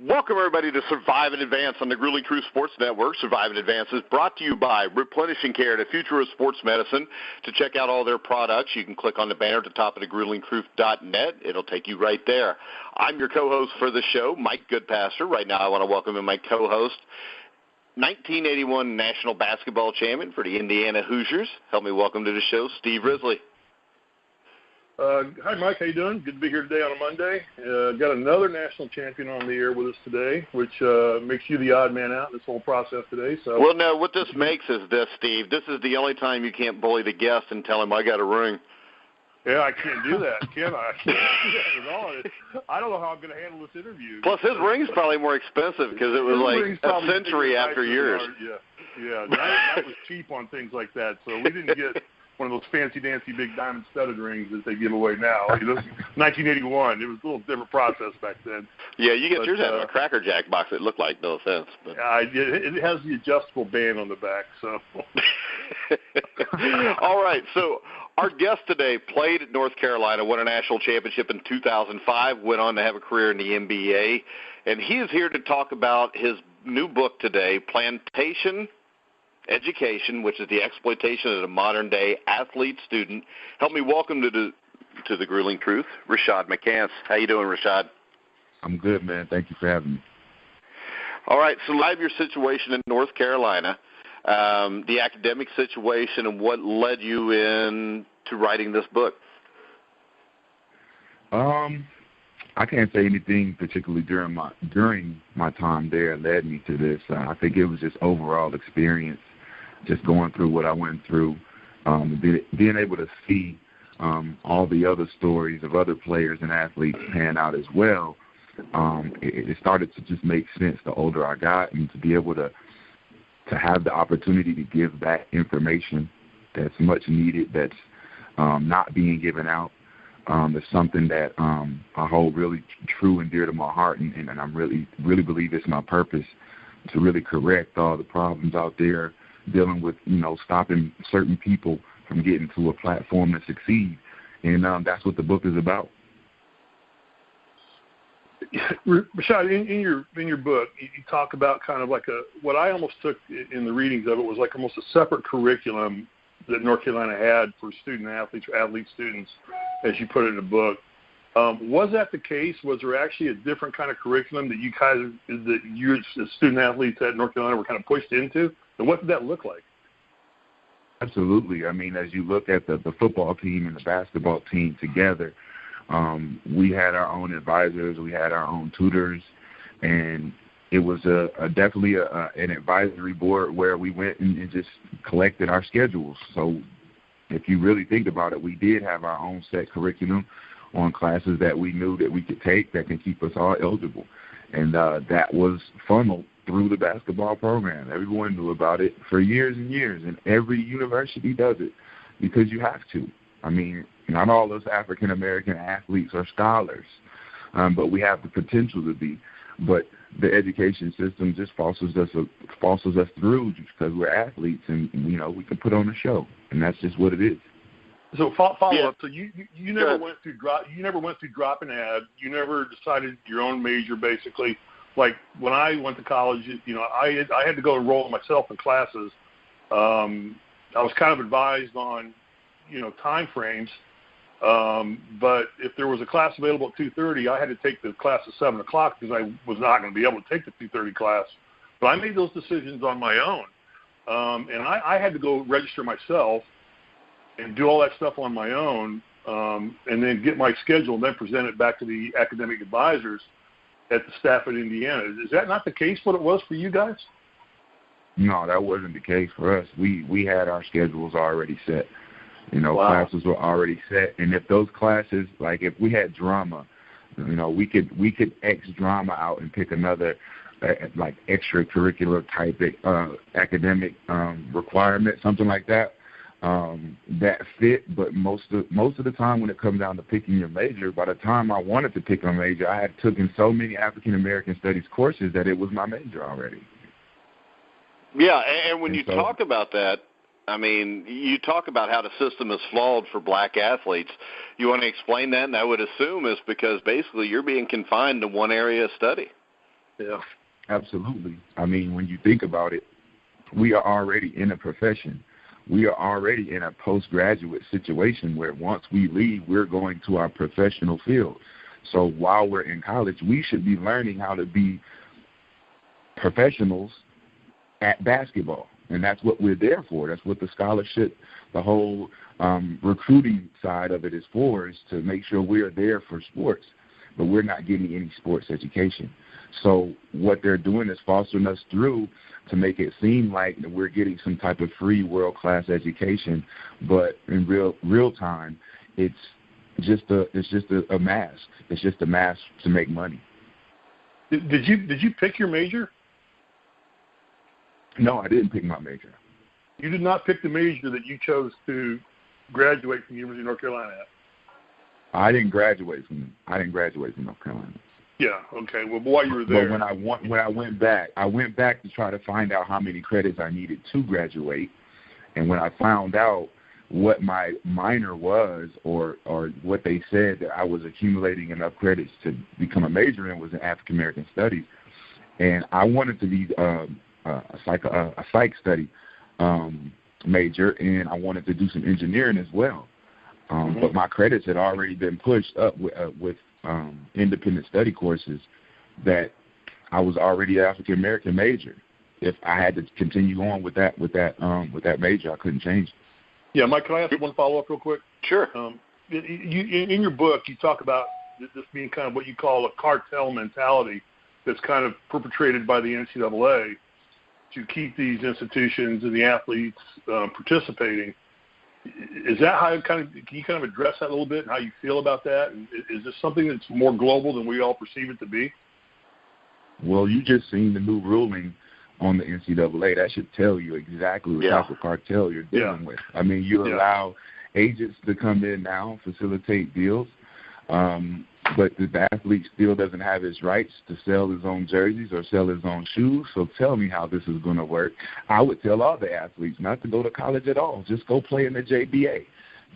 Welcome, everybody, to Survive and Advance on the Grueling Truth Sports Network. Survive and Advance is brought to you by Replenishing Care, the future of sports medicine. To check out all their products, you can click on the banner at the top of the gruelingtruth.net. It'll take you right there. I'm your co-host for the show, Mike Goodpaster. Right now, I want to welcome in my co-host, 1981 National Basketball Champion for the Indiana Hoosiers. Help me welcome to the show, Steve Risley. Hi, Mike. How you doing? Good to be here today on a Monday. Got another national champion on the air with us today, which makes you the odd man out in this whole process today. So, well, no, what this makes is this, Steve. This is the only time you can't bully the guest and tell him I got a ring. Yeah, I can't do that, can I? I can't do that at all. I don't know how I'm going to handle this interview. Plus, his ring's probably more expensive because it was like a century after yours. Yeah. That was cheap on things like that, so we didn't get one of those fancy-dancy big diamond-studded rings that they give away now. 1981. It was a little different process back then. Yeah, you get yours out of a Cracker Jack box, it looked like, no offense. But. It has the adjustable band on the back. So. All right, so our guest today played at North Carolina, won a national championship in 2005, went on to have a career in the NBA, and he is here to talk about his new book today, Plantation Education, which is the exploitation of the modern-day athlete student. Help me welcome to the Grueling Truth, Rashad McCants. How you doing, Rashad? I'm good, man. Thank you for having me. All right, so live your situation in North Carolina, the academic situation, and what led you in to writing this book. I can't say anything particularly during my time there led me to this. I think it was just overall experience. Just going through what I went through, being able to see all the other stories of other players and athletes pan out as well, it started to just make sense the older I got, and to be able to have the opportunity to give back information that's much needed, that's not being given out. It's something that I hold really true and dear to my heart, and I really believe it's my purpose to really correct all the problems out there dealing with, stopping certain people from getting to a platform to succeed. And that's what the book is about. Rashad, in your book, you talk about kind of like what I almost took in the readings of it was like almost a separate curriculum that North Carolina had for student athletes or athlete students, as you put it in the book. Was that the case? Was there actually a different kind of curriculum that you as student athletes at North Carolina were kind of pushed into? And what did that look like? Absolutely. I mean, as you look at the football team and the basketball team together, we had our own advisors, we had our own tutors, and it was definitely an advisory board where we went and just collected our schedules. So if you really think about it, we did have our own set curriculum on classes that we knew that we could take that can keep us all eligible. And that was funneled through the basketball program. Everyone knew about it for years and years, and every university does it because you have to. I mean, not all us African-American athletes are scholars, but we have the potential to be. But the education system just forces us through just because we're athletes, and, we can put on a show, and that's just what it is. So follow up. So you never went through dropping ad. You never decided your own major, basically. Like when I went to college, I had to go enroll myself in classes. I was kind of advised on, time frames. But if there was a class available at 2:30, I had to take the class at 7 o'clock because I was not going to be able to take the 2:30 class. But I made those decisions on my own, and I had to go register myself and do all that stuff on my own, and then get my schedule and then present it back to the academic advisors at the staff at Indiana. Is that not the case, what it was for you guys? No, that wasn't the case for us. We had our schedules already set. Wow. Classes were already set. And if those classes, like if we had drama, we could X drama out and pick another like extracurricular type academic requirement, something like that. That fit, but most of the time when it comes down to picking your major, by the time I wanted to pick a major, I had taken so many African American studies courses that it was my major already. Yeah, and when you talk about that, I mean, you talk about how the system is flawed for black athletes. You want to explain that? And I would assume it's because basically you're being confined to one area of study. Yeah. Absolutely. I mean, when you think about it, we are already in a profession. We are already in a postgraduate situation where once we leave, we're going to our professional field. So while we're in college, we should be learning how to be professionals at basketball. And that's what we're there for. That's what the scholarship, the whole recruiting side of it is for, is to make sure we're there for sports. But we're not getting any sports education. So what they're doing is fostering us through to make it seem like we're getting some type of free world-class education, but in real time, it's just a mask. It's just a mask to make money. Did you pick your major? No, I didn't pick my major. You did not pick the major that you chose to graduate from the University of North Carolina at? I didn't graduate from North Carolina. Yeah. Okay. Well, while you were there, but when I went back to try to find out how many credits I needed to graduate, and when I found out what my minor was, or what they said that I was accumulating enough credits to become a major in, was in African American Studies, and I wanted to be a psych study major, and I wanted to do some engineering as well. But my credits had already been pushed up with independent study courses that I was already an African American major. If I had to continue on with that major, I couldn't change it. Yeah, Mike, can I ask one follow-up real quick? Sure. In your book, you talk about this being kind of what you call a cartel mentality that's kind of perpetrated by the NCAA to keep these institutions and the athletes participating. Is that how can you kind of address that a little bit and how you feel about that? And is this something that's more global than we all perceive it to be? Well, you just seen the new ruling on the NCAA. That should tell you exactly what type of cartel you're dealing with. I mean, you allow agents to come in now, facilitate deals, but the athlete still doesn't have his rights to sell his own jerseys or sell his own shoes. So tell me how this is going to work. I would tell all the athletes not to go to college at all. Just go play in the JBA.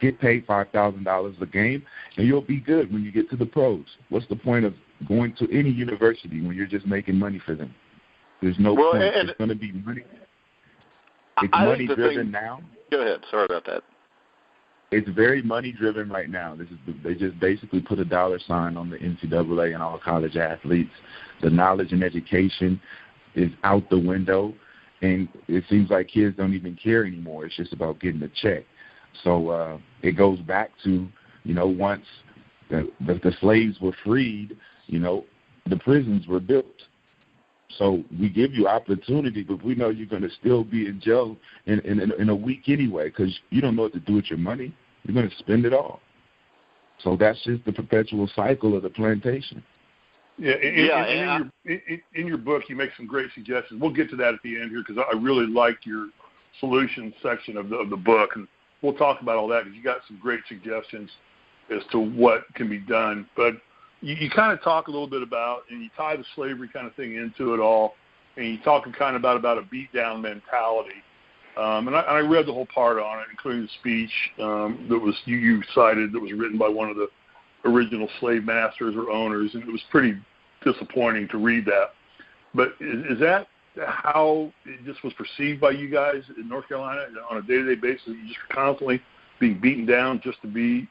Get paid $5,000 a game, and you'll be good when you get to the pros. What's the point of going to any university when you're just making money for them? There's no point. It's going to be money. It's money-driven now. Go ahead. Sorry about that. It's very money-driven right now. They just basically put a dollar sign on the NCAA and all college athletes. The knowledge and education is out the window, and it seems like kids don't even care anymore. It's just about getting a check. So it goes back to, once the slaves were freed, the prisons were built. So we give you opportunity, but we know you're going to still be in jail in a week anyway, because you don't know what to do with your money. You're going to spend it all. So that's just the perpetual cycle of the plantation. Yeah, in your book, you make some great suggestions. We'll get to that at the end here because I really liked your solutions section of the book, and we'll talk about all that because you got some great suggestions as to what can be done. But you kind of talk a little bit about, and you tie the slavery kind of thing into it all, and you talk kind of about a beat-down mentality. And I read the whole part on it, including the speech that was you cited that was written by one of the original slave masters or owners, and it was pretty disappointing to read that. But is that how it just was perceived by you guys in North Carolina on a day-to-day basis? You just constantly being beaten down just to be,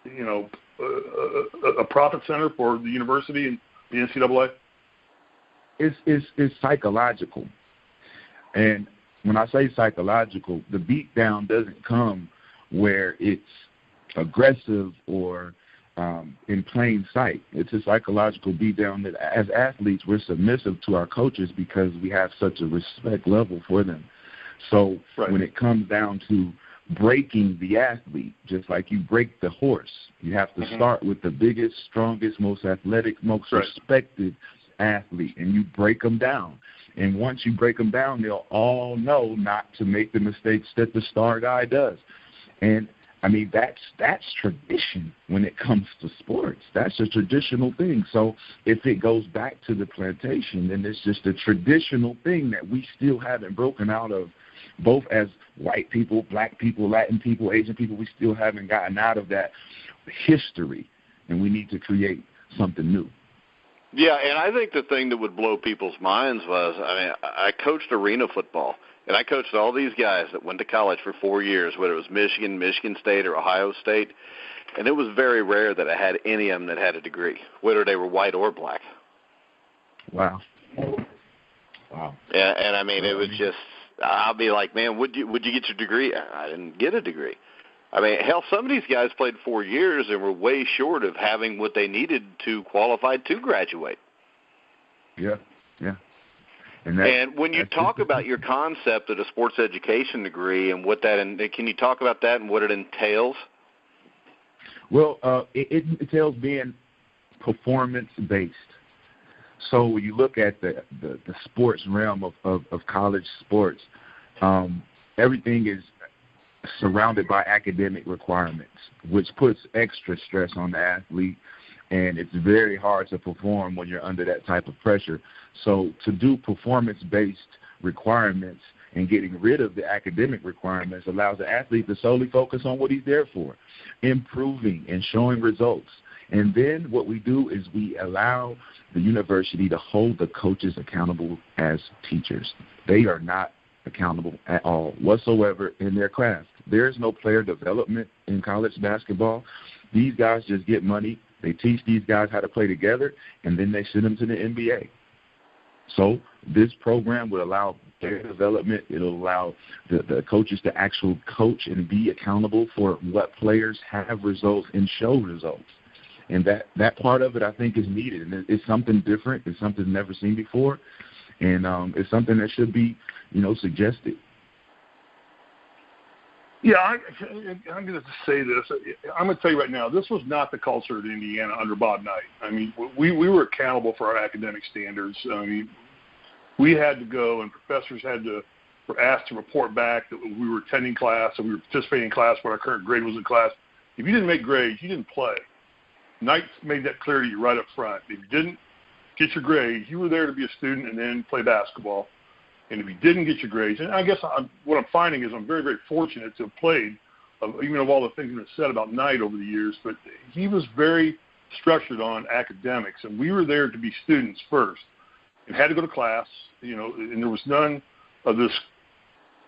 a profit center for the university and the NCAA? It's psychological. And when I say psychological, the beat down doesn't come where it's aggressive or in plain sight. It's a psychological beat down that as athletes we're submissive to our coaches because we have such a respect level for them. So when it comes down to breaking the athlete, just like you break the horse, you have to start with the biggest, strongest, most athletic, most respected athlete, and you break them down. And once you break them down, they'll all know not to make the mistakes that the star guy does. And I mean, that's tradition when it comes to sports. That's a traditional thing. So if it goes back to the plantation, then it's just a traditional thing that we still haven't broken out of, both as white people, black people, Latin people, Asian people. We still haven't gotten out of that history, and we need to create something new. Yeah, and I think the thing that would blow people's minds was, I coached arena football, and I coached all these guys that went to college for 4 years, whether it was Michigan, Michigan State, or Ohio State, and it was very rare that I had any of them that had a degree, whether they were white or black. Wow. And I mean, it was just, I'll be like, man, would you get your degree? I didn't get a degree. I mean, hell, some of these guys played 4 years and were way short of having what they needed to qualify to graduate. Yeah. And when you talk about your concept of a sports education degree and what that, can you talk about that and what it entails? Well, it entails being performance-based. So when you look at the sports realm of college sports, everything is surrounded by academic requirements, which puts extra stress on the athlete, and it's very hard to perform when you're under that type of pressure. So to do performance-based requirements and getting rid of the academic requirements allows the athlete to solely focus on what he's there for, improving and showing results. And then what we do is we allow the university to hold the coaches accountable as teachers. They are not accountable at all whatsoever in their craft. There is no player development in college basketball. These guys just get money. They teach these guys how to play together, and then they send them to the NBA. So this program will allow player development. It will allow the coaches to actually coach and be accountable for what players have results and show results. And that part of it, I think, is needed. And it's something different. It's something never seen before. And it's something that should be, suggested. Yeah, I'm going to say this. I'm going to tell you right now, this was not the culture at Indiana under Bob Knight. I mean, we were accountable for our academic standards. I mean, we had to go, and professors were asked to report back that we were attending class and we were participating in class, what our current grade was in class. If you didn't make grades, you didn't play. Knight made that clear to you right up front. If you didn't get your grades, you were there to be a student and then play basketball. And if you didn't get your grades, and I guess what I'm finding is I'm very, very fortunate to have played, even of all the things that have said about Knight over the years, but he was very structured on academics, and we were there to be students first and had to go to class, and there was none of this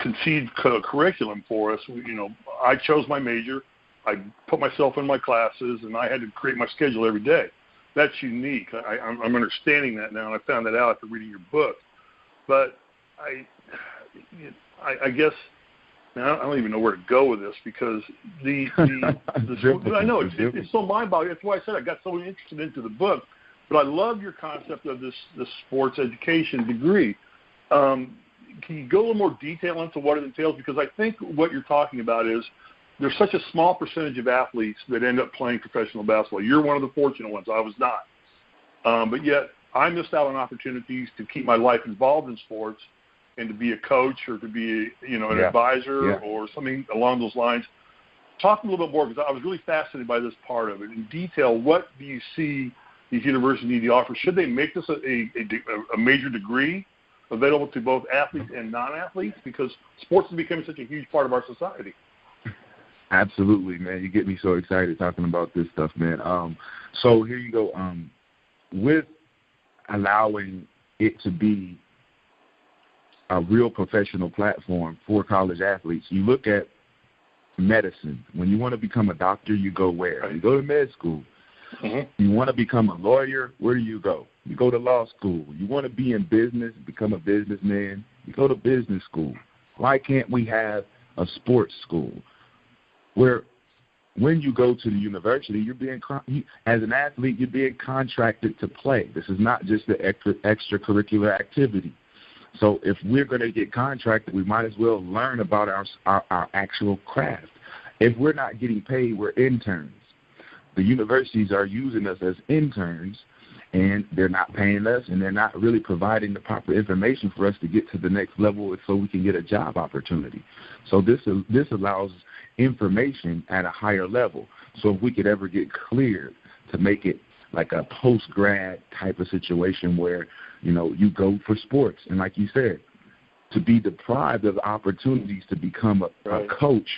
conceived curriculum for us. I chose my major. I put myself in my classes, and I had to create my schedule every day. That's unique. I'm understanding that now, and I found that out after reading your book. But I guess now I don't even know where to go with this because I know it's so mind-boggling. That's why I said I got so interested into the book. But I love your concept of this sports education degree. Can you go a little more detail into what it entails? Because I think what you're talking about is there's such a small percentage of athletes that end up playing professional basketball. You're one of the fortunate ones. I was not. But yet I missed out on opportunities to keep my life involved in sports and to be a coach or to be, an advisor or something along those lines. Talk a little bit more because I was really fascinated by this part of it. In detail, what do you see these universities need to offer? Should they make this a major degree available to both athletes and non-athletes? Because sports is becoming such a huge part of our society. Absolutely, man. You get me so excited talking about this stuff, man. So here you go. With allowing it to be a real professional platform for college athletes, you look at medicine. When you want to become a doctor, you go where? You go to med school. Mm-hmm. You want to become a lawyer, where do you go? You go to law school. You want to be in business, become a businessman, you go to business school. Why can't we have a sports school where when you go to the university, you're being as an athlete, you're being contracted to play. This is not just the extracurricular activity. So if we're going to get contracted, we might as well learn about our actual craft. If we're not getting paid, we're interns. The universities are using us as interns, and they're not paying us, and they're not really providing the proper information for us to get to the next level so we can get a job opportunity. So this allows information at a higher level. So if we could ever get cleared to make it like a post-grad type of situation where, you go for sports. And like you said, to be deprived of opportunities to become a coach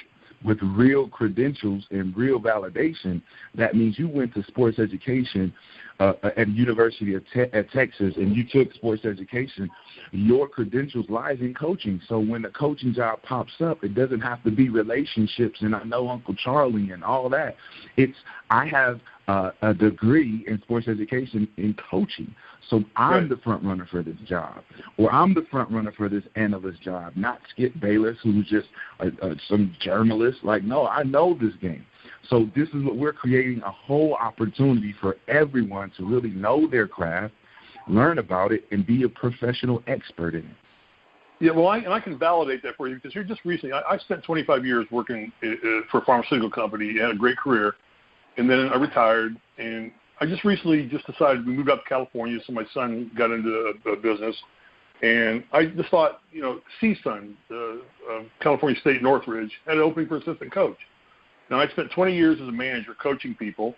with real credentials and real validation, that means you went to sports education at University of at Texas and you took sports education, your credentials lies in coaching. So when the coaching job pops up, it doesn't have to be relationships and I know Uncle Charlie and all that. I have a degree in sports education in coaching. So I'm the front runner for this job, or I'm the front runner for this analyst job, not Skip Bayless, who's just some journalist. Like, no, I know this game. So this is what we're creating, a whole opportunity for everyone to really know their craft, learn about it, and be a professional expert in it. Yeah, well, I can validate that for you because here just recently, I spent 25 years working for a pharmaceutical company, had a great career, and then I retired, and I just recently decided we moved out to California, so my son got into a business, and I just thought, CSUN, California State Northridge, had an opening for assistant coach. Now, I spent 20 years as a manager coaching people,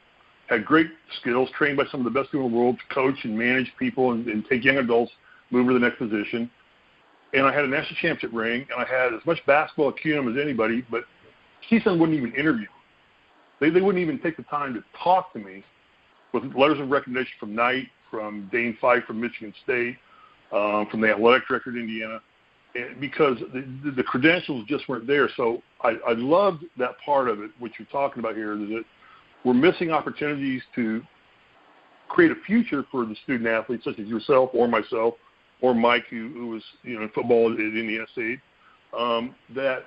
had great skills, trained by some of the best people in the world to coach and manage people and take young adults, move to the next position. And I had a national championship ring, and I had as much basketball acumen as anybody, but CSUN wouldn't even interview me. They wouldn't even take the time to talk to me with letters of recognition from Knight, from Dane Fife from Michigan State, from the athletic director at Indiana, because the credentials just weren't there. So I loved that part of it, what you're talking about here, is that we're missing opportunities to create a future for the student athletes such as yourself or myself or Mike, who was in football at Indiana State, that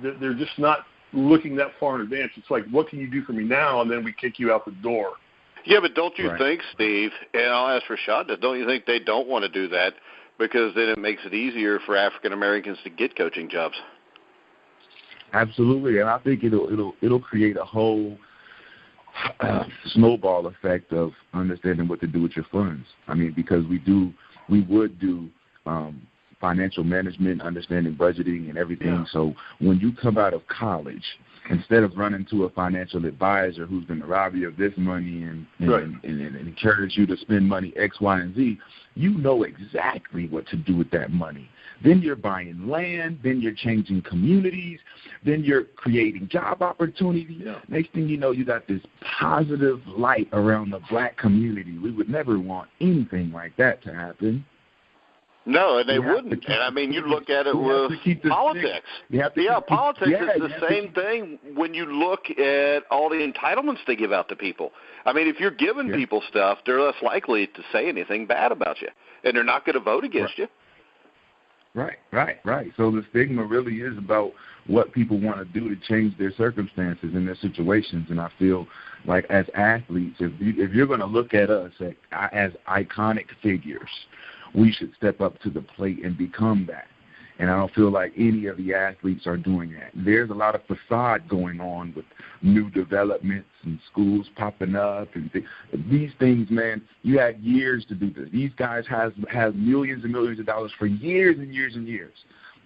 they're just not looking that far in advance. It's like, what can you do for me now? And then we kick you out the door. Yeah, but don't you think, Steve, and I'll ask Rashad, don't you think they don't want to do that because then it makes it easier for African Americans to get coaching jobs? Absolutely, and I think it'll create a whole snowball effect of understanding what to do with your funds. I mean, because we would do financial management, understanding budgeting and everything. Yeah. So when you come out of college, instead of running to a financial advisor who's going to rob you of this money and encourage you to spend money X, Y, and Z, you know exactly what to do with that money. Then you're buying land, then you're changing communities, then you're creating job opportunities. Yeah. Next thing you know, you got this positive light around the black community. We would never want anything like that to happen. No, and they wouldn't. And, I mean, you look at it with politics. Politics is the same thing when you look at all the entitlements they give out to people. I mean, if you're giving people stuff, they're less likely to say anything bad about you, and they're not going to vote against you. Right. So the stigma really is about what people want to do to change their circumstances and their situations. And I feel like as athletes, if you're going to look at us as iconic figures, we should step up to the plate and become that. And I don't feel like any of the athletes are doing that. There's a lot of facade going on with new developments and schools popping up. And these things, man, you had years to do this. These guys have millions and millions of dollars for years and years and years.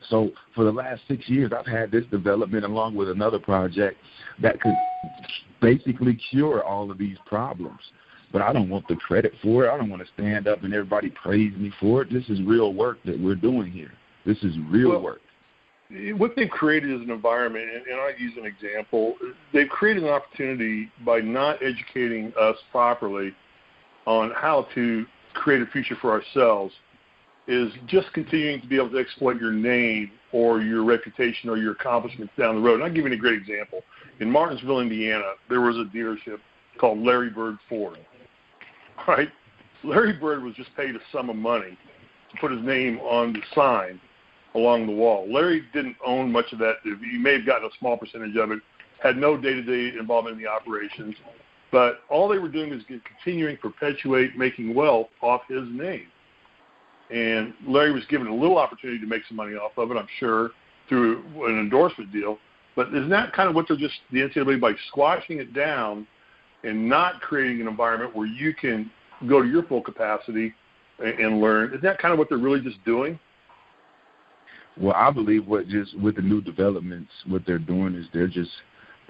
So for the last 6 years, I've had this development along with another project that could basically cure all of these problems. But I don't want the credit for it. I don't want to stand up and everybody praise me for it. This is real work that we're doing here. This is real work. What they've created is an environment, and I use an example. They've created an opportunity by not educating us properly on how to create a future for ourselves, is just continuing to be able to exploit your name or your reputation or your accomplishments down the road. And I'll give you a great example. In Martinsville, Indiana, there was a dealership called Larry Bird Ford. All right? Larry Bird was just paid a sum of money to put his name on the sign along the wall. Larry didn't own much of that. He may have gotten a small percentage of it, had no day-to-day involvement in the operations, but all they were doing is continuing to perpetuate making wealth off his name. And Larry was given a little opportunity to make some money off of it, I'm sure, through an endorsement deal. But isn't that kind of what they're just, the NCAA, by squashing it down and not creating an environment where you can go to your full capacity and learn? Is that kind of what they're really just doing? Well, I believe with the new developments, what they're doing is they're just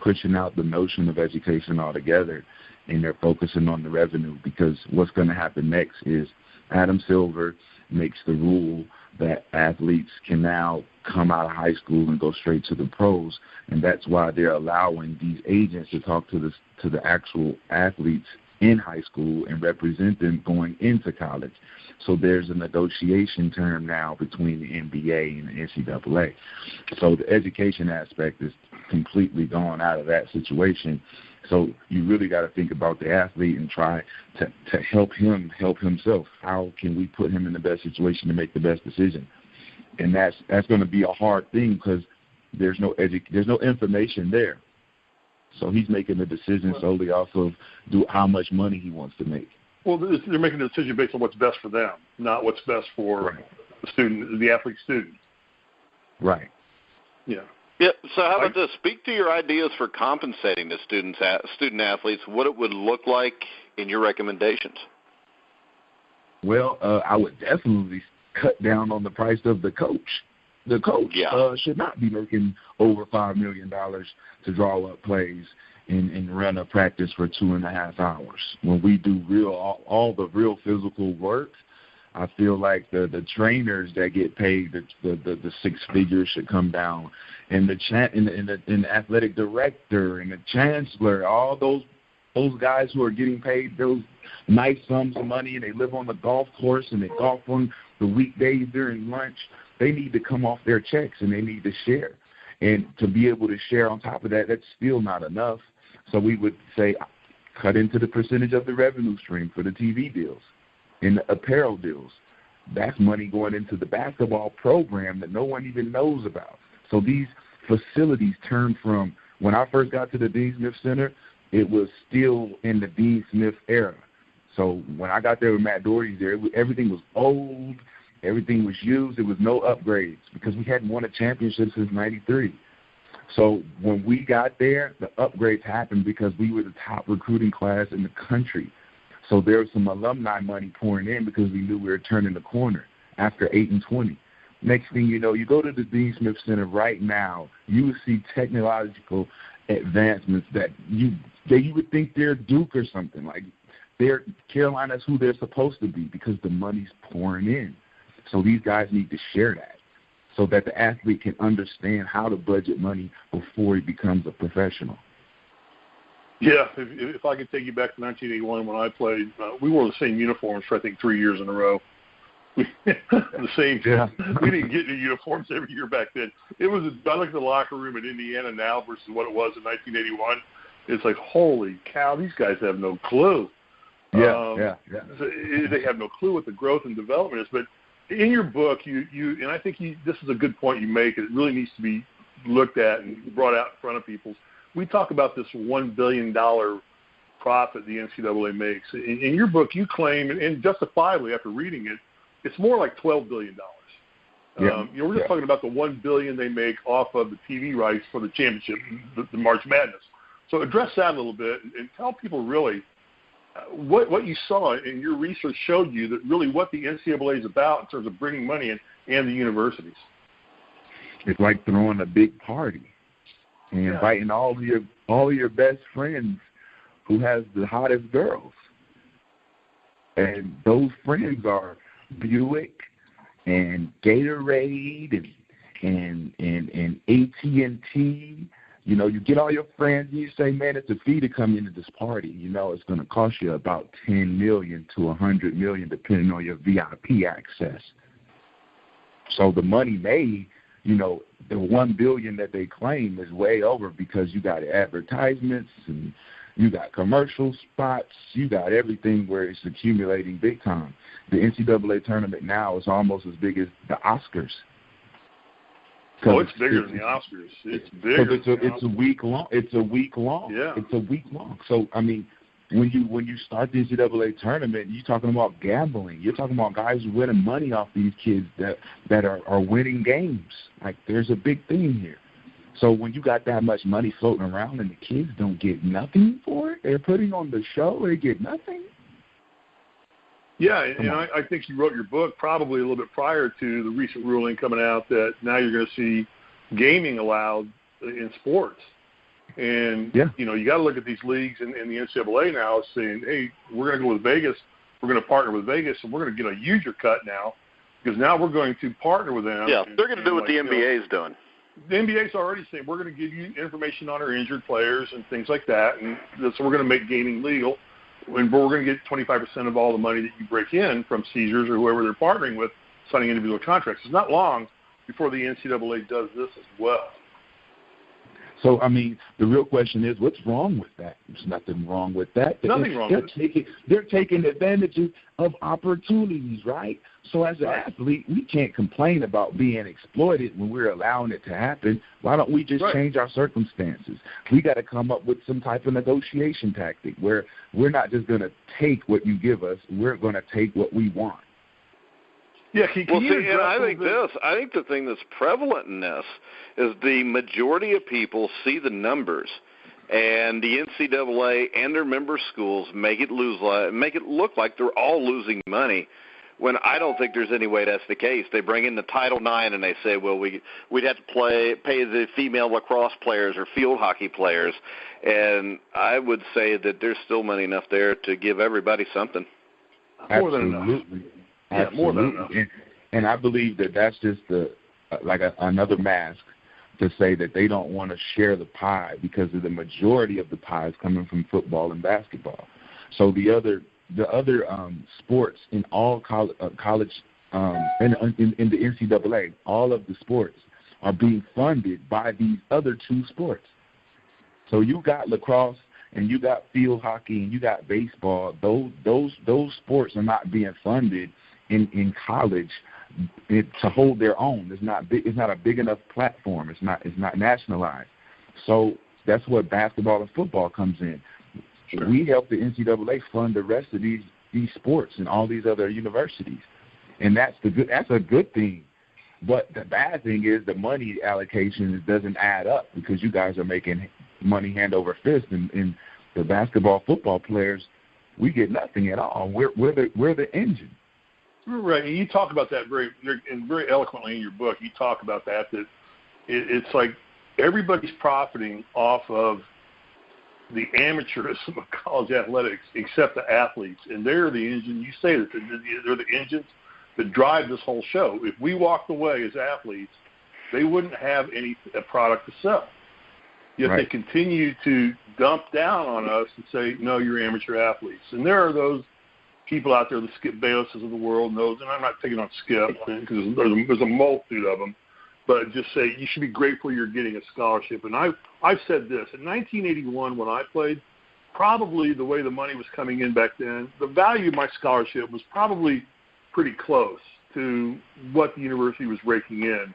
pushing out the notion of education altogether, and they're focusing on the revenue, because what's going to happen next is Adam Silver makes the rule that athletes can now come out of high school and go straight to the pros, and that's why they're allowing these agents to talk to the actual athletes in high school and represent them going into college. So there's a negotiation term now between the NBA and the NCAA. So the education aspect is completely gone out of that situation. So you really got to think about the athlete and try to help him help himself. How can we put him in the best situation to make the best decision? And that's going to be a hard thing because there's no information there. So he's making the decision solely off of how much money he wants to make. Well, they're making a decision based on what's best for them, not what's best for the student, the athlete student. Right. Yeah. Yeah. So how about this? Speak to your ideas for compensating the student athletes, what it would look like in your recommendations. Well, I would definitely cut down on the price of the coach. The coach should not be making over $5 million to draw up plays and run a practice for 2.5 hours. When we do all the real physical work, I feel like the trainers that get paid the six figures should come down, and the athletic director and the chancellor, all those guys who are getting paid those nice sums of money and they live on the golf course and they golf on the weekdays during lunch. They need to come off their checks and they need to share. And to be able to share on top of that, that's still not enough. So we would say cut into the percentage of the revenue stream for the TV deals and the apparel deals. That's money going into the basketball program that no one even knows about. So these facilities turned from, when I first got to the Dean Smith Center, it was still in the Dean Smith era. So when I got there with Matt Doherty there, everything was old. Everything was used. There was no upgrades because we hadn't won a championship since '93. So when we got there, the upgrades happened because we were the top recruiting class in the country. So there was some alumni money pouring in because we knew we were turning the corner after 8-20. Next thing you know, you go to the Dean Smith Center right now, you will see technological advancements that you would think they're Duke or something. Like Carolina's who they're supposed to be because the money's pouring in. So these guys need to share that so that the athlete can understand how to budget money before he becomes a professional. Yeah, if I could take you back to 1981 when I played, we wore the same uniforms for, I think, 3 years in a row. The same. Yeah. We didn't get new uniforms every year back then. I look at the locker room in Indiana now versus what it was in 1981. It's like, holy cow, these guys have no clue. Yeah. They have no clue what the growth and development is. But in your book, you and I think this is a good point you make. It really needs to be looked at and brought out in front of people. We talk about this $1 billion profit the NCAA makes. In your book, you claim, and justifiably after reading it, it's more like $12 billion. We're just talking about the $1 billion they make off of the TV rights for the championship, the March Madness. So address that a little bit and tell people really what you saw and your research showed you that really what the NCAA is about in terms of bringing money in and the universities. It's like throwing a big party and inviting all of your best friends who has the hottest girls. And those friends are Buick and Gatorade and AT&T. You know, you get all your friends and you say, man, it's a fee to come into this party. You know, it's going to cost you about $10 million to $100 million depending on your VIP access. So the money made, you know, the $1 billion that they claim is way over because you got advertisements and you got commercial spots, you got everything where it's accumulating big time. The NCAA tournament now is almost as big as the Oscars. Oh, it's bigger than the Oscars. It's bigger. It's a week long. It's a week long. Yeah. It's a week long. So I mean, when you start the NCAA tournament, you're talking about gambling. You're talking about guys winning money off these kids that are winning games. Like there's a big thing here. So when you got that much money floating around and the kids don't get nothing for it, they're putting on the show, they get nothing. Yeah, and I think you wrote your book probably a little bit prior to the recent ruling coming out that now you're going to see gaming allowed in sports. And, you know, you got to look at these leagues and the NCAA now saying, hey, we're going to go with Vegas. We're going to partner with Vegas, and we're going to get a huger cut now because now we're going to partner with them. Yeah, they're going to do what the NBA is doing. The NBA is already saying we're going to give you information on our injured players and things like that, and so we're going to make gaming legal. when we're going to get 25% of all the money that you break in from Caesars or whoever they're partnering with, signing individual contracts. It's not long before the NCAA does this as well. So, I mean, the real question is, what's wrong with that? There's nothing wrong with that. Nothing wrong with it. They're taking advantage of opportunities, right? So as an athlete, we can't complain about being exploited when we're allowing it to happen. Why don't we just change our circumstances? We got to come up with some type of negotiation tactic where we're not just going to take what you give us. We're going to take what we want. Yeah, I think the thing that's prevalent in this is the majority of people see the numbers, and the NCAA and their member schools make it look like they're all losing money, when I don't think there's any way that's the case. They bring in the Title IX and they say, well, we'd have to pay the female lacrosse players or field hockey players, and I would say that there's still money enough there to give everybody something. More than enough. Yeah, more than enough. And I believe that that's just another mask to say that they don't want to share the pie because of the majority of the pie is coming from football and basketball. So the other sports in all college in the NCAA, all of the sports are being funded by these other two sports. So you got lacrosse and you got field hockey and you got baseball. Those sports are not being funded in college to hold their own. It's not a big enough platform. It's not nationalized. So that's where basketball and football comes in. Sure. We help the NCAA fund the rest of these sports and all these other universities, and that's a good thing. But the bad thing is the money allocation doesn't add up because you guys are making money hand over fist, and the basketball, football players, we get nothing at all. We're the engine. Right, and you talk about that very eloquently in your book. You talk about that it's like everybody's profiting off of the amateurism of college athletics except the athletes, and they're the engine. You say that they're the engines that drive this whole show. If we walked away as athletes, they wouldn't have a product to sell. Yet They continue to dump down on us and say, no, you're amateur athletes. And there are those people out there, the Skip Baylesses of the world, and I'm not taking on Skip because there's a multitude of them, but just say you should be grateful you're getting a scholarship. And I've said this. In 1981 when I played, probably the way the money was coming in back then, the value of my scholarship was probably pretty close to what the university was raking in.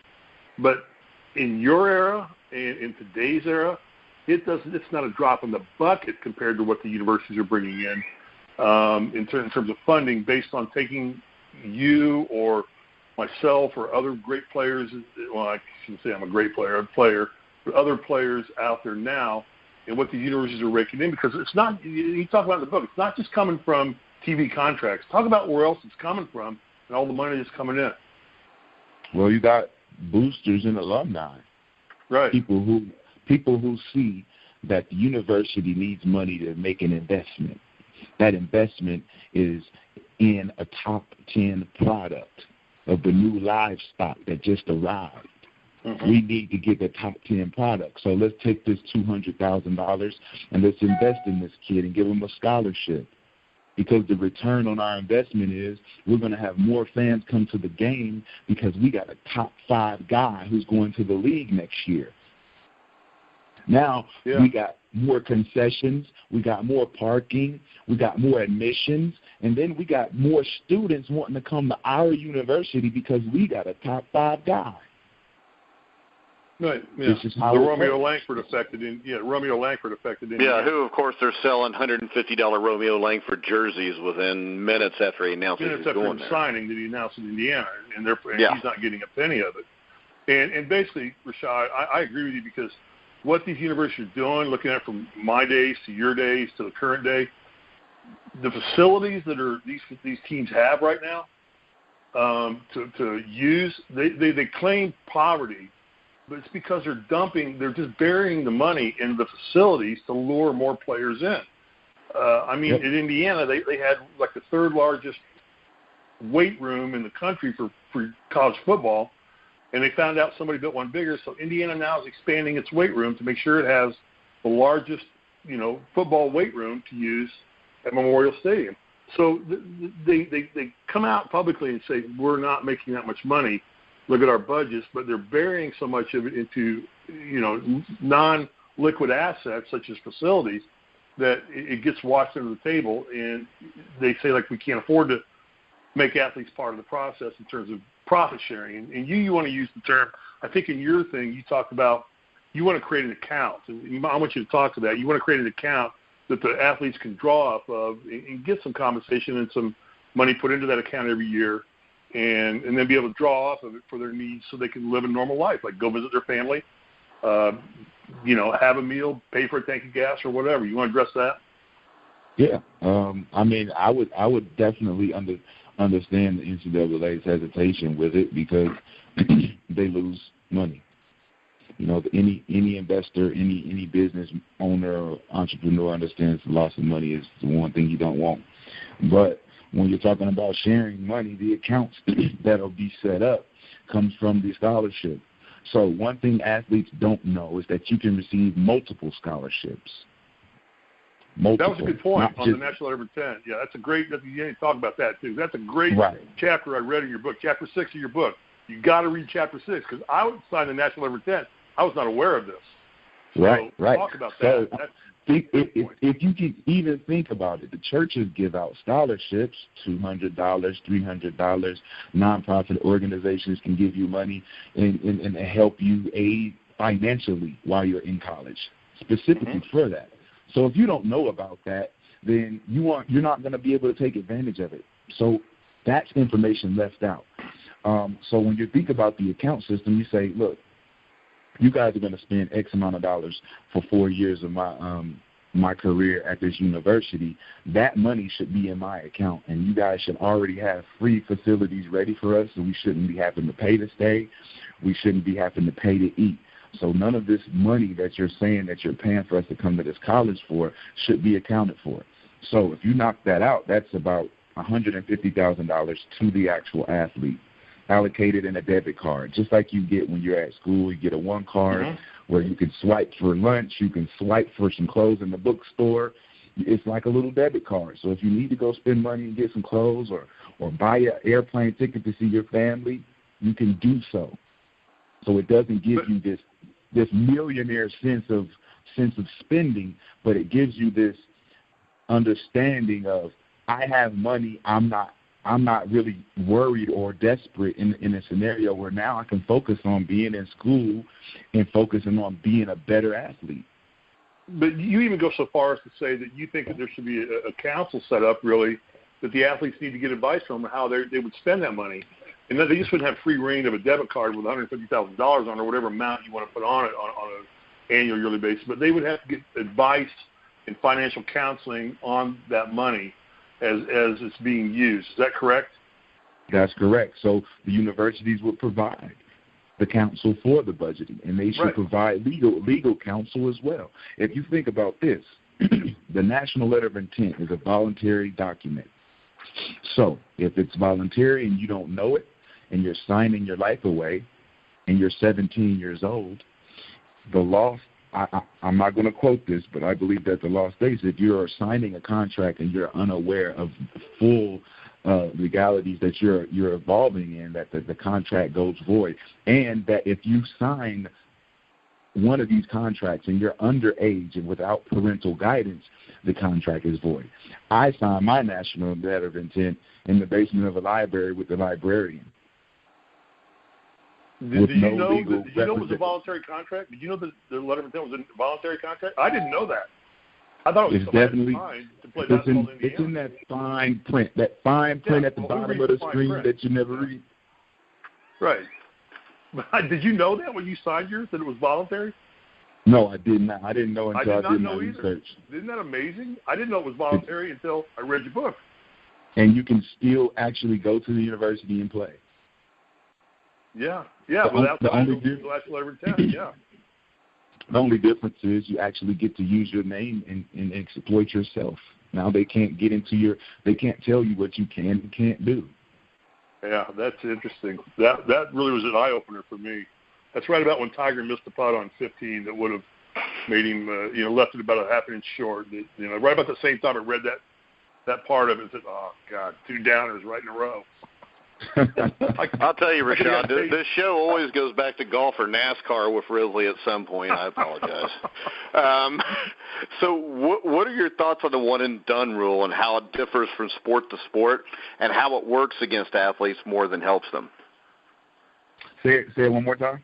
But in your era and in today's era, it's not a drop in the bucket compared to what the universities are bringing in terms of funding based on taking you or myself or other great players. Well, I shouldn't say I'm a great player, but other players out there now and what the universities are raking in, because it's not, you talk about in the book, it's not just coming from TV contracts. Talk about where else it's coming from and all the money that's coming in. Well, you got boosters and alumni. Right. People who see that the university needs money to make an investment. That investment is in a top 10 product of the new livestock that just arrived. Mm-hmm. We need to get the top 10 product. So let's take this $200,000 and let's invest in this kid and give him a scholarship. Because the return on our investment is we're going to have more fans come to the game because we got a top 5 guy who's going to the league next year. Now we got more concessions, we got more parking, we got more admissions, and then we got more students wanting to come to our university because we got a top 5 guy. Right. Yeah. This is how the Romeo Langford affected in. Yeah, Romeo Langford affected in. Yeah, who of course they're selling $150 Romeo Langford jerseys within minutes after he announced he was going there. Signing that he announced in Indiana, and he's not getting a penny of it. And basically, Rashad, I agree with you because what these universities are doing, looking at from my days to your days to the current day, the facilities that are these teams have right now to use, they claim poverty. But it's because they're just burying the money in the facilities to lure more players in. In Indiana, they had like the 3rd largest weight room in the country for college football, and they found out somebody built one bigger. So Indiana now is expanding its weight room to make sure it has the largest, football weight room to use at Memorial Stadium. So they come out publicly and say, we're not making that much money. Look at our budgets, but they're burying so much of it into, non-liquid assets such as facilities that it gets washed under the table, and they say, like, we can't afford to make athletes part of the process in terms of profit sharing. And you want to use the term, I think in your thing, you talked about you want to create an account. And I want you to talk to that. You want to create an account that the athletes can draw off of and get some compensation and some money put into that account every year, and then be able to draw off of it for their needs so they can live a normal life, like go visit their family, have a meal, pay for a tank of gas or whatever. You want to address that? Yeah. I would definitely understand the NCAA's hesitation with it because they lose money. Any investor, any business owner or entrepreneur understands the loss of money is the one thing you don't want. But when you're talking about sharing money, the accounts that'll be set up comes from the scholarship. So one thing athletes don't know is that you can receive multiple scholarships. Multiple. That was a good point on the National Letter of Intent. Yeah, that's a great – you didn't talk about that, too. That's a great chapter I read in your book, Chapter 6 of your book. You got to read Chapter 6 because I would sign the National Letter of Intent. I was not aware of this. So right. Talk about that. So if you can even think about it, the churches give out scholarships, $200, $300. Nonprofit organizations can give you money and help you aid financially while you're in college, specifically for that. So if you don't know about that, then you're not going to be able to take advantage of it. So that's information left out. So when you think about the account system, you say, look, you guys are going to spend X amount of dollars for 4 years of my career at this university. That money should be in my account, and you guys should already have free facilities ready for us, so we shouldn't be having to pay to stay. We shouldn't be having to pay to eat. So none of this money that you're saying that you're paying for us to come to this college for should be accounted for. So if you knock that out, that's about $150,000 to the actual athlete, allocated in a debit card, just like you get when you're at school. You get a one card where you can swipe for lunch, you can swipe for some clothes in the bookstore. It's like a little debit card. So if you need to go spend money and get some clothes or buy an airplane ticket to see your family, you can do so. So it doesn't give you this millionaire sense of spending, but it gives you this understanding of, I have money, I'm not really worried or desperate in a scenario where now I can focus on being in school and focusing on being a better athlete. But you even go so far as to say that you think that there should be a council set up, really, that the athletes need to get advice from how they would spend that money. And that they just wouldn't have free reign of a debit card with $150,000 on, or whatever amount you want to put on it on an annual, yearly basis. But they would have to get advice and financial counseling on that money as it's being used. Is that correct? That's correct. So the universities would provide the counsel for the budgeting, and they should provide legal counsel as well. If you think about this, the National Letter of Intent is a voluntary document. So if it's voluntary and you don't know it, and you're signing your life away, and you're 17 years old, the law, I'm not going to quote this, but I believe that the law states if you're signing a contract and you're unaware of the full legalities that you're involving in, that the contract goes void, and that if you sign one of these contracts and you're underage and without parental guidance, the contract is void. I signed my National Letter of Intent in the basement of a library with the librarian. Did you know it was a voluntary contract? Did you know that the letter of intent was a voluntary contract? I didn't know that. I thought it was definitely signed to play basketball in Indiana. It's in that fine print at the bottom of the screen that you never read. Right. Did you know that when you signed yours, that it was voluntary? No, I did not. I didn't know until I did my research. Isn't that amazing? I didn't know it was voluntary until I read your book. And you can still actually go to the university and play. Yeah, without the last letter of intent, yeah. The only difference is you actually get to use your name and exploit yourself. Now they can't they can't tell you what you can and can't do. Yeah, that's interesting. That really was an eye-opener for me. That's right about when Tiger missed the putt on 15 that would have made him, left it about a half inch short. Right about the same time I read that that part of it and said, oh, God, 2 downers right in a row. I'll tell you, Rashad, this show always goes back to golf or NASCAR with Risley at some point. I apologize. So what are your thoughts on the one-and-done rule and how it differs from sport to sport and how it works against athletes more than helps them? Say it one more time.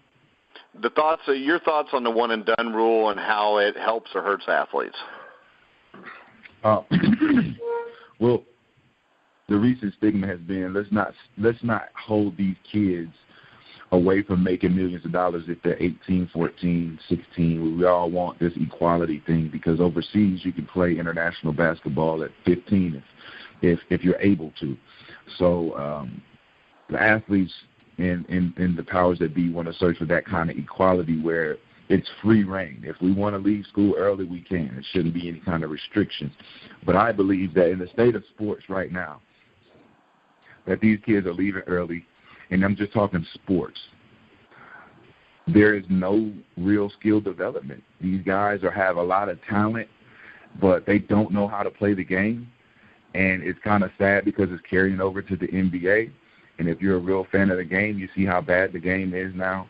Your thoughts on the one-and-done rule and how it helps or hurts athletes. Well, the recent stigma has been let's not hold these kids away from making millions of dollars if they're 18, 14, 16. We all want this equality thing because overseas you can play international basketball at 15 if you're able to. So the athletes and the powers that be want to search for that kind of equality where it's free reign. If we want to leave school early, we can. It shouldn't be any kind of restrictions. But I believe that in the state of sports right now, that these kids are leaving early, and I'm just talking sports. There is no real skill development. These guys have a lot of talent, but they don't know how to play the game, and it's kind of sad because it's carrying over to the NBA. And if you're a real fan of the game, you see how bad the game is now.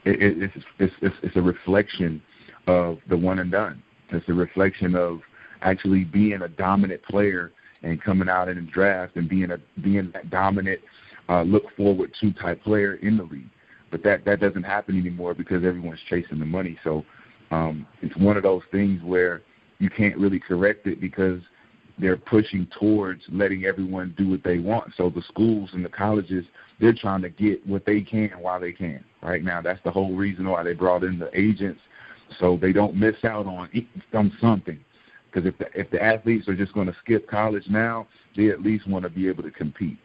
It's a reflection of the one and done. It's a reflection of actually being a dominant player and coming out in the draft and being that dominant, look forward to type player in the league. But that doesn't happen anymore because everyone's chasing the money. So it's one of those things where you can't really correct it because they're pushing towards letting everyone do what they want. So the schools and the colleges, they're trying to get what they can while they can. Right now, that's the whole reason why they brought in the agents, so they don't miss out on something. Because if the athletes are just going to skip college now, they at least want to be able to compete.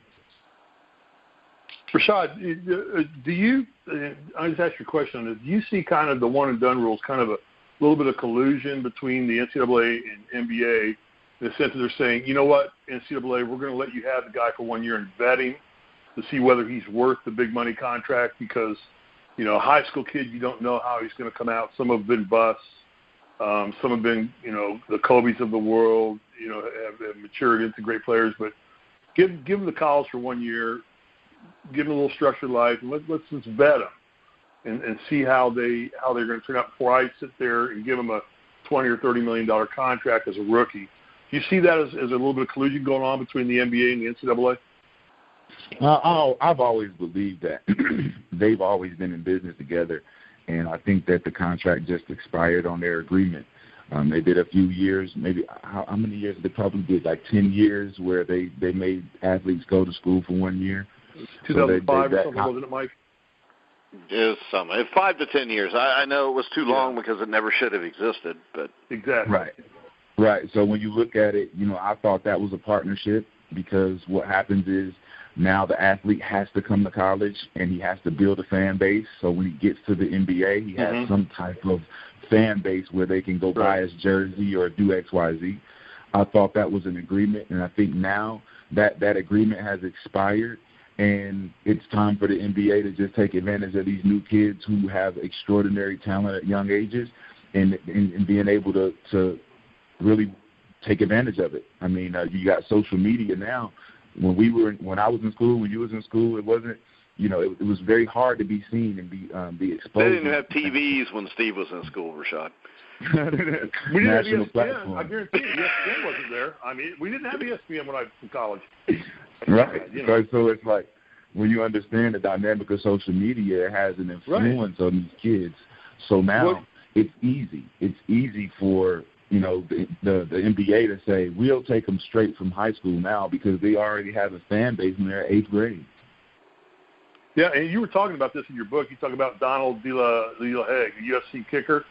Rashad, do you – I just asked you a question on this. Do you see kind of the one-and-done rules kind of a little bit of collusion between the NCAA and NBA in the sense that they're saying, you know what, NCAA, we're going to let you have the guy for 1 year and vet him to see whether he's worth the big money contract because, you know, a high school kid, you don't know how he's going to come out. Some have been busts. Some have been, you know, the Kobe's of the world, you know, have matured into great players. But give them the college for 1 year, give them a little structured life, and let's just vet them and see how they're going to turn out before I sit there and give them a $20 or $30 million contract as a rookie. Do you see that as a little bit of collusion going on between the NBA and the NCAA? I've always believed that they've always been in business together. And I think that the contract just expired on their agreement. They did a few years, maybe how many years? They probably did like 10 years where they made athletes go to school for 1 year. 2005 or something, wasn't it, Mike? It was 5 to 10 years. I know it was too long because it never should have existed. But exactly. Right. So when you look at it, you know, I thought that was a partnership because what happens is now the athlete has to come to college and he has to build a fan base. So when he gets to the NBA, he has some type of fan base where they can go buy his jersey or do X, Y, Z. I thought that was an agreement, and I think now that agreement has expired, and it's time for the NBA to just take advantage of these new kids who have extraordinary talent at young ages and being able to really take advantage of it. I mean, you got social media now. When I was in school, when you was in school, it wasn't, you know, it was very hard to be seen and be exposed. They didn't have TVs when Steve was in school, Rashad. We didn't have ESPN. I guarantee you, ESPN wasn't there. I mean, we didn't have ESPN when I was in college. Right. You know. So it's like when you understand the dynamic of social media, it has an influence on these kids. So now it's easy. It's easy for, you know, the NBA to say, we'll take them straight from high school now because they already have a fan base in their 8th grade. Yeah, and you were talking about this in your book. You talk about Donald De La Haye, a UFC kicker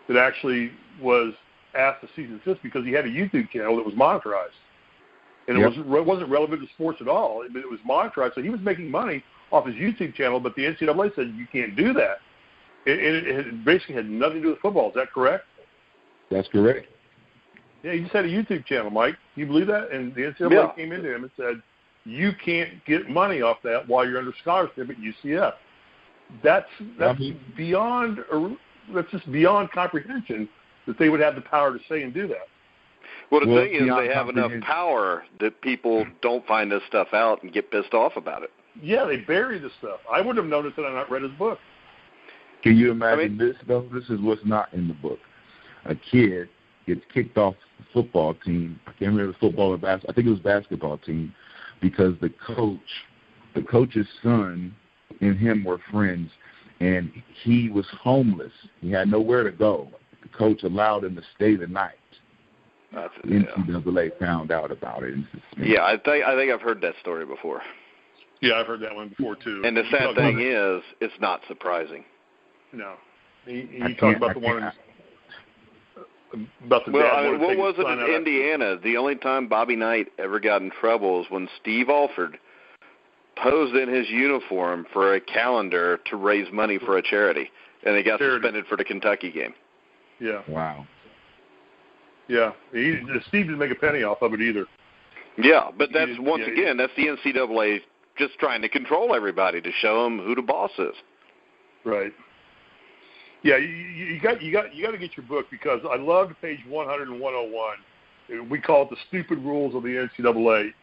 that actually was asked to cease and desist because he had a YouTube channel that was monetized. And it wasn't relevant to sports at all. It was monetized. So he was making money off his YouTube channel, but the NCAA said you can't do that. It basically had nothing to do with football. Is that correct? That's correct. Yeah, he just had a YouTube channel, Mike. Do you believe that? And the NCAA came into him and said, you can't get money off that while you're under scholarship at UCF. That's beyond, that's just beyond comprehension that they would have the power to say and do that. Well, the thing is they have enough power that people don't find this stuff out and get pissed off about it. Yeah, they bury the stuff. I wouldn't have noticed it had I not read his book. Can you imagine this, though? This is what's not in the book. A kid gets kicked off the football team. I can't remember football or basketball. I think it was basketball team because the coach's son and him were friends, and he was homeless. He had nowhere to go. The coach allowed him to stay the night. NCAA found out about it. Yeah, I think I've heard that story before. Yeah, I've heard that one before, too. And the sad thing is, it's not surprising. No. You talk about the one about the dad. What was it in Indiana? The only time Bobby Knight ever got in trouble was when Steve Alford posed in his uniform for a calendar to raise money for a charity, and he got suspended for the Kentucky game. Yeah. Wow. Yeah. Steve didn't make a penny off of it either. Yeah, but that's again, that's the NCAA just trying to control everybody to show them who the boss is. Right. Yeah, you got to get your book because I loved page 100 and 101. We call it the stupid rules of the NCAA.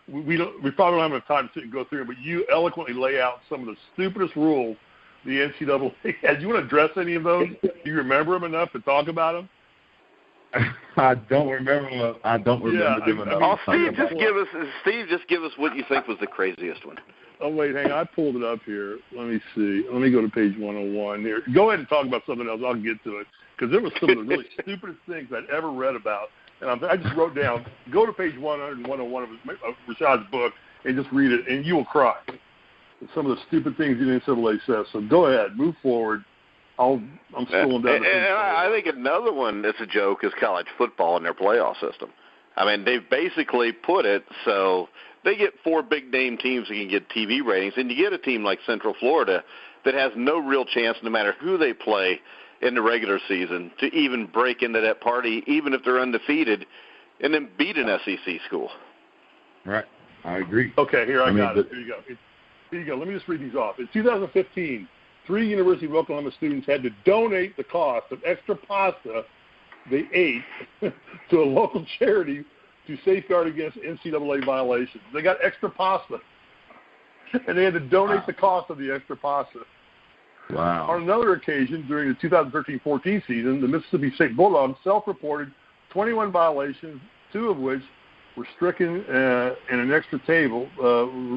We probably don't have enough time to sit and go through them, but you eloquently lay out some of the stupidest rules the NCAA has. Do you want to address any of those? Do you remember them enough to talk about them? I don't remember. Them enough. Steve, just give us what you think was the craziest one. Oh, wait, hang on. I pulled it up here. Let me see. Let me go to page 101 here. Go ahead and talk about something else. I'll get to it because there was some of the really stupidest things I'd ever read about. And I just wrote down, go to page 100 and 101 of Rashad's book and just read it, and you will cry. Some of the stupid things the NCAA says. So go ahead. Move forward. I'm scrolling down. And I think another one that's a joke is college football and their playoff system. I mean, they've basically put it so they get 4 big-name teams that can get TV ratings, and you get a team like Central Florida that has no real chance, no matter who they play in the regular season, to even break into that party, even if they're undefeated, and then beat an SEC school. Right. I agree. Okay, here I got it. Here you go. Here you go. Let me just read these off. In 2015, 3 University of Oklahoma students had to donate the cost of extra pasta they ate to a local charity to safeguard against NCAA violations. They got extra pasta, and they had to donate the cost of the extra pasta. Wow. On another occasion, during the 2013-14 season, the Mississippi State Bulldogs self-reported 21 violations, 2 of which were stricken in an extra table,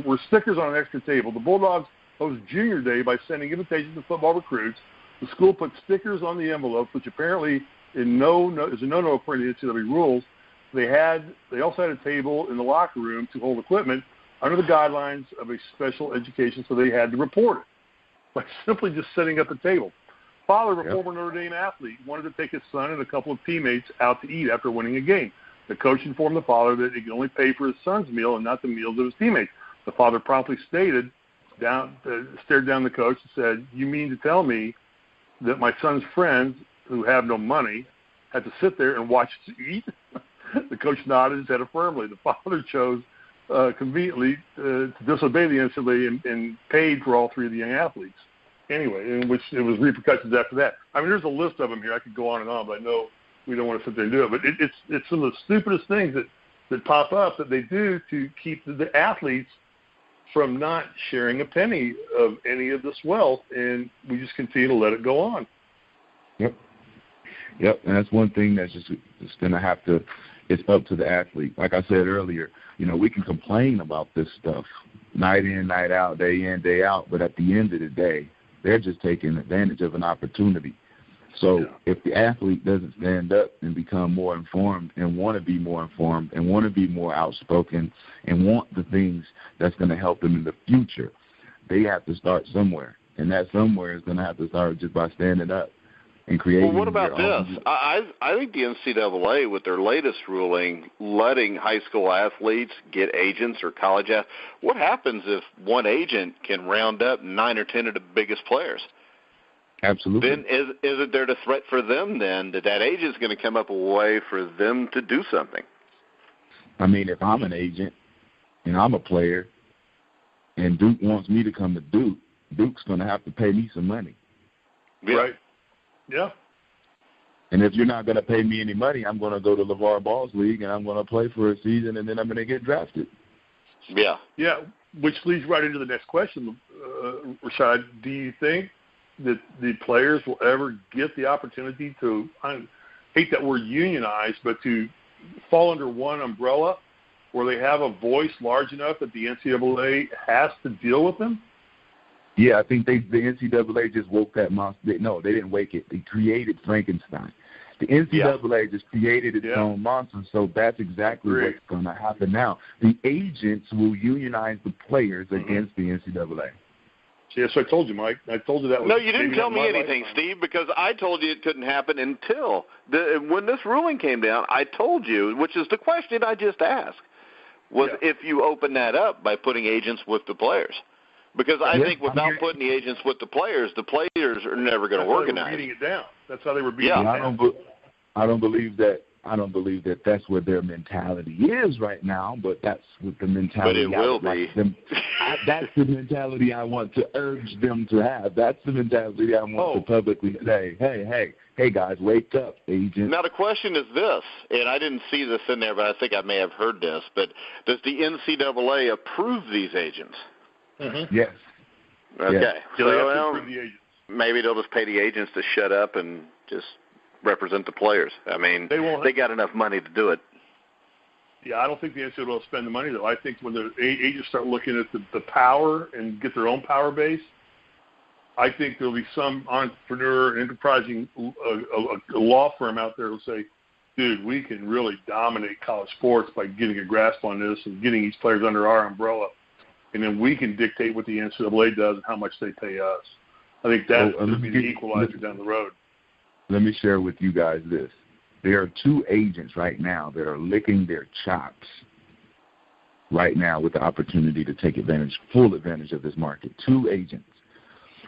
were stickers on an extra table. The Bulldogs hosted Junior Day by sending invitations to football recruits. The school put stickers on the envelopes, which apparently is a no-no according to the NCAA rules. They also had a table in the locker room to hold equipment under the guidelines of a special education, so they had to report it by simply just setting up a table. Father of a former Notre Dame athlete wanted to take his son and a couple of teammates out to eat after winning a game. The coach informed the father that he could only pay for his son's meal and not the meals of his teammates. The father promptly stared down the coach and said, "You mean to tell me that my son's friends, who have no money, had to sit there and watch us eat?" The coach nodded his head affirmably. The father chose conveniently to disobey the NCAA and paid for all 3 of the young athletes. Anyway, in which it was repercussions after that. I mean, there's a list of them here. I could go on and on, but I know we don't want to sit there and do it. But it's some of the stupidest things that pop up that they do to keep the athletes from not sharing a penny of any of this wealth, and we just continue to let it go on. Yep, and that's one thing that's just going to have to – it's up to the athlete. Like I said earlier, we can complain about this stuff night in, night out, day in, day out, but at the end of the day, they're just taking advantage of an opportunity. So if the athlete doesn't stand up and become more informed and want to be more informed and want to be more outspoken and want the things that's going to help them in the future, they have to start somewhere. And that somewhere is going to have to start just by standing up and creating. Well, what about this? I think the NCAA, with their latest ruling, letting high school athletes get agents or college athletes, what happens if one agent can round up 9 or 10 of the biggest players? Absolutely. Then isn't there the threat for them then that agent's going to come up with a way for them to do something? I mean, if I'm an agent and I'm a player and Duke wants me to come to Duke, Duke's going to have to pay me some money. Yeah. Right. Yeah. And if you're not going to pay me any money, I'm going to go to LeVar Ball's league, and I'm going to play for a season, and then I'm going to get drafted. Yeah. Yeah, which leads right into the next question, Rashad. Do you think that the players will ever get the opportunity to, I hate that word unionize, but to fall under one umbrella where they have a voice large enough that the NCAA has to deal with them? Yeah, I think the NCAA just woke that monster. No, they didn't wake it. They created Frankenstein. The NCAA just created its own monster, so that's exactly what's going to happen now. The agents will unionize the players against the NCAA. Yes, I told you, Mike. I told you that. No, you didn't tell me anything, Steve, because I told you it couldn't happen until when this ruling came down. I told you, which is the question I just asked, was if you open that up by putting agents with the players. Because I think without putting the agents with the players are never going to organize. They were beating it down. That's how they were beating it down. I don't believe that that's where their mentality is right now, but that's what the mentality. But it will be. That's the mentality I want to urge them to have. That's the mentality I want to publicly say, hey, guys, wake up, agents. Now the question is this, and I didn't see this in there, but I think I may have heard this, but does the NCAA approve these agents? Mm-hmm. Yes. Okay. Yes. So maybe they'll just pay the agents to shut up and just represent the players. I mean, they got enough money to do it. Yeah, I don't think the NCAA will spend the money, though. I think when the agents start looking at the power and get their own power base, I think there'll be some entrepreneur, enterprising a law firm out there who will say, dude, we can really dominate college sports by getting a grasp on this and getting these players under our umbrella. And then we can dictate what the NCAA does and how much they pay us. I think that's going to be the equalizer down the road. Let me share with you guys this. There are two agents right now that are licking their chops right now with the opportunity to take full advantage of this market. Two agents.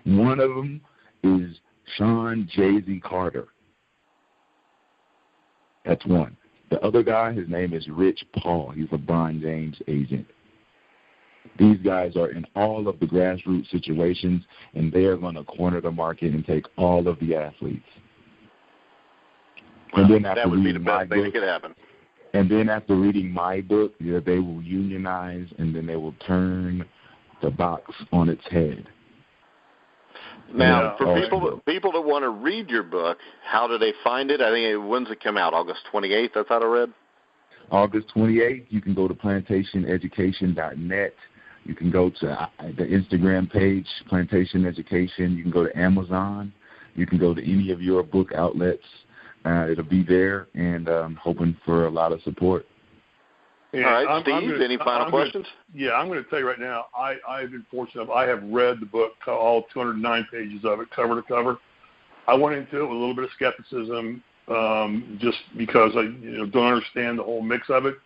One of them is Sean Jay-Z Carter. That's one. The other guy, his name is Rich Paul. He's a Bron James agent. These guys are in all of the grassroots situations, and they are going to corner the market and take all of the athletes. Well, and then that would be the best thing that could happen. And then after reading my book, they will unionize, and then they will turn the box on its head. Now, for people that want to read your book, how do they find it? I think when's it come out? August 28th, that's how I read? August 28th. You can go to plantationeducation.net. You can go to the Instagram page, Plantation Education. You can go to Amazon. You can go to any of your book outlets. It'll be there, and I'm hoping for a lot of support. All right, Steve, any final questions? I'm going to tell you right now, I've been fortunate. I have read the book, all 209 pages of it, cover to cover. I went into it with a little bit of skepticism just because I don't understand the whole mix of it.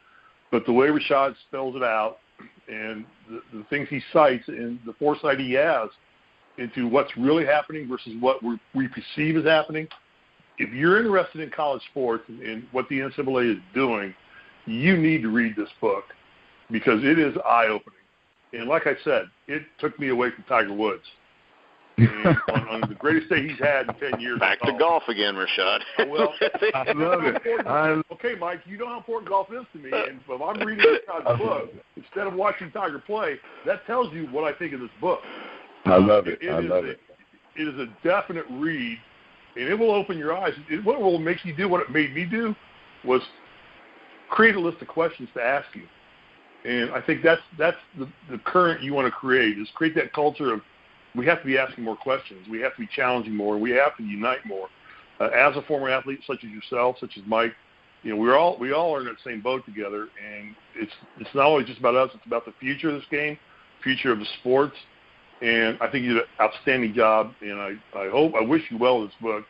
But the way Rashad spells it out and the things he cites and the foresight he has into what's really happening versus what we perceive as happening, if you're interested in college sports and what the NCAA is doing, you need to read this book because it is eye-opening. And like I said, it took me away from Tiger Woods. And on the greatest day he's had in 10 years. Back to golf again, Rashad. Well, I love it. Okay, Mike, you know how important golf is to me. And if I'm reading Rashad's book, instead of watching Tiger play, that tells you what I think of this book. I love it. I love it. It is a definite read, and it will open your eyes. What will make you do what it made me do was create a list of questions to ask you. And I think that's the current you want to create, is create that culture of we have to be asking more questions. We have to be challenging more. We have to unite more. As a former athlete such as yourself, such as Mike, we all are in that same boat together. And it's not always just about us. It's about the future of this game, future of the sports. And I think you did an outstanding job. And I wish you well with this book.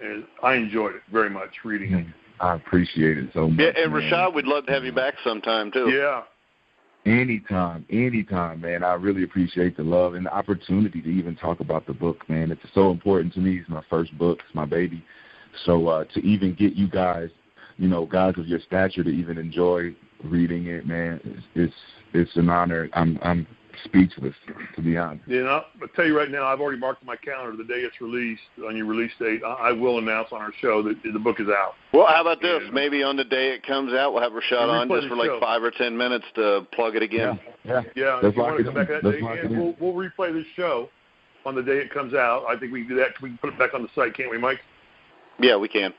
And I enjoyed it very much reading it. I appreciate it so much. Yeah, and Rashad, we'd love to have you back sometime too. Yeah. Anytime, man. I really appreciate the love and the opportunity to even talk about the book, man. It's so important to me. It's my first book. It's my baby. So to even get you guys, guys of your stature to even enjoy reading it, man, it's an honor. I'm speechless, to be honest. Yeah, I'll tell you right now, I've already marked on my calendar the day it's released, on your release date. I will announce on our show that the book is out. Well, how about this? Maybe on the day it comes out, we'll have Rashad on just for like 5 or 10 minutes to plug it again. Yeah. If you want to come back that day, and we'll replay this show on the day it comes out. I think we can do that. We can put it back on the site, can't we, Mike? Yeah, we can.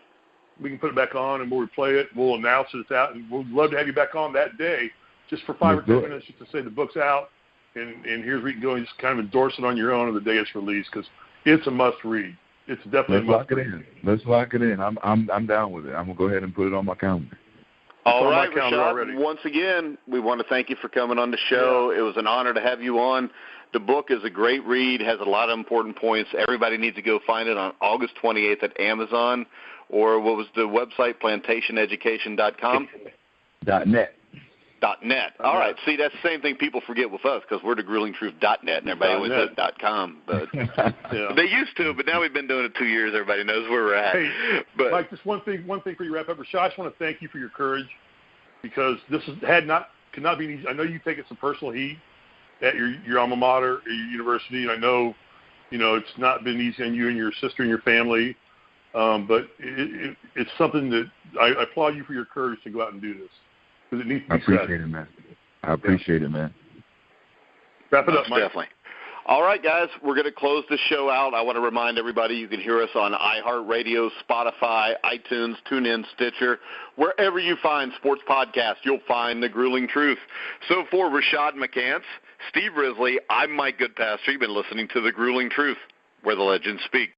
We can put it back on, and we'll replay it. We'll announce it's out, and we'd love to have you back on that day just for 5 or 10 minutes just to say the book's out, and here's where you can go and just kind of endorse it on your own on the day it's released, because it's a must-read. It's definitely a must-read. Let's lock it in. I'm down with it. I'm going to go ahead and put it on my calendar. All right, Rashad, once again, we want to thank you for coming on the show. Yeah. It was an honor to have you on. The book is a great read, has a lot of important points. Everybody needs to go find it on August 28th at Amazon, or what was the website, plantationeducation.com? .net. .net. All right. See, that's the same thing people forget with us, because we're thegruelingtruth.net, and everybody always says .com. But they used to, but now we've been doing it 2 years. Everybody knows where we're at. Hey, but Mike, just one thing for you wrap up. Rashad, I just want to thank you for your courage, because this could not be easy. I know you take it some personal heat at your alma mater, at your university, and I know, it's not been easy on you and your sister and your family, but it's something that I applaud you for your courage to go out and do this, because it needs to be said. I appreciate it, man. I appreciate it, man. Wrap it up, Mike. Definitely. All right, guys, we're going to close the show out. I want to remind everybody you can hear us on iHeartRadio, Spotify, iTunes, TuneIn, Stitcher. Wherever you find sports podcasts, you'll find The Grueling Truth. So for Rashad McCants, Steve Risley, I'm Mike Goodpaster. You've been listening to The Grueling Truth, where the legends speak.